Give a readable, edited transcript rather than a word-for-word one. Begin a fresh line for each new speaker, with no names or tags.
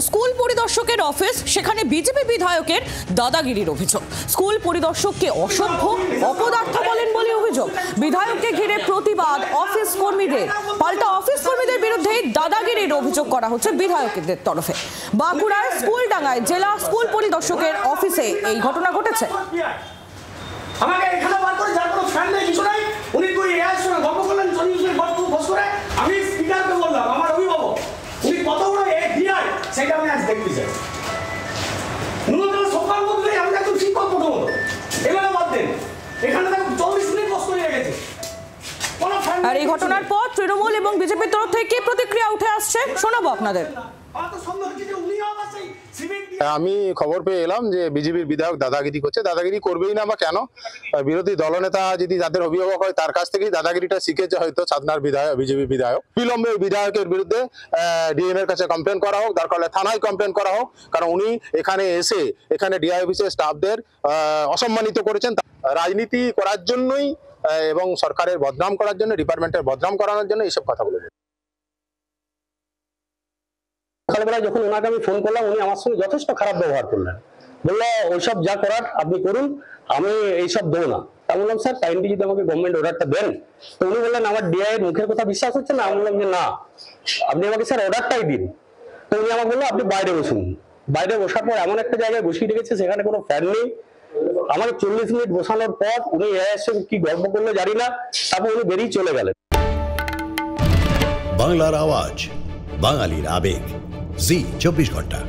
School পরিদর্শকের office, সেখানে BJP বিধায়কের দাদাগিরির অভিযোগ। স্কুল পরিদর্শককে অসভ্য, অপদার্থ বলেন বলে অভিযোগ। বিধায়ককে ঘিরে প্রতিবাদ অফিস কর্মীদের। পাল্টা অফিস কর্মীদের বিরুদ্ধে দাদাগিরির অভিযোগ করা হচ্ছে বিধায়কদের তরফে। বাঁকুড়ার স্কুলডাঙ্গায় জেলা স্কুল পরিদর্শকের অফিসে এই ঘটনা ঘটেছে।
আমাকে এখানে বার করে যার কোনো ফ্যান নেই, কিছু নাই, উনি কই এর সঙ্গে গল্প করলেন, সঞ্জীব গল্প বস করে আমি স্পিকারকে বললাম আমার অভিভাবক উনি কত বড় এডিআই সেটা আমি আজ দেখতে চাই। ন্যূনতম সকাল মধ্যে আমি একদম শিক্ষক প্রথমত এগুলো বাদ দেন, এখানে দেখো 24 মিনিট বস করে গেছে।
আর এই ঘটনার পর তৃণমূল এবং বিজেপির তরফ থেকে কি প্রতিক্রিয়া উঠে আসছে শোনাবো আপনাদের।
আমি খবর পেয়ে এলাম যে বিজেপির বিধায়ক দাদাগিরি করছে। দাদাগিরি করবেই না বা কেন? বিরোধী দলনেতা যদি যাদের অভিভাবক হয় তার কাছ থেকেই দাদাগিরিটা শিখেছে হয়তো ছাদনার বিধায়ক, বিজেপি বিধায়ক। বিলম্বে বিধায়কের বিরুদ্ধে ডিএম এর কাছে কমপ্লেন করা হোক, দরকার হলে থানায় কমপ্লেন করা হোক, কারণ উনি এখানে এসে এখানে ডিআই অফিসের স্টাফদের অসম্মানিত করেছেন। রাজনীতি করার জন্যই এবং সরকারের বদনাম করার জন্য, ডিপার্টমেন্টের বদনাম করানোর জন্য এইসব কথা বলেছেন।
সকালবেলায় যখন ওনাকে আমি ফোন করলাম, উনি আমার সঙ্গে যথেষ্ট খারাপ ব্যবহার করলেন। বললো ওইসব যা করার আপনি করুন, আমি এইসব দেবো না। তা বললাম স্যার টাইমটি যদি আমাকে গভর্নমেন্ট অর্ডারটা দেন। তো উনি বললেন আমার ডিআই এর মুখের কথা বিশ্বাস হচ্ছে না। আমি বললাম যে না, আপনি আমাকে স্যার অর্ডারটাই দিন। তো উনি আমাকে বললো আপনি বাইরে বসুন। বাইরে বসার পর এমন একটা জায়গায় বসিয়ে রেখেছে সেখানে কোনো ফ্যান নেই। আমাকে 40 মিনিট বসানোর পর উনি এসে কি গল্প করলো জানি না, তারপর উনি বেরিয়ে চলে গেলেন।
বাংলার আওয়াজ, বাঙালির আবেগ, জি 24 ঘন্টা।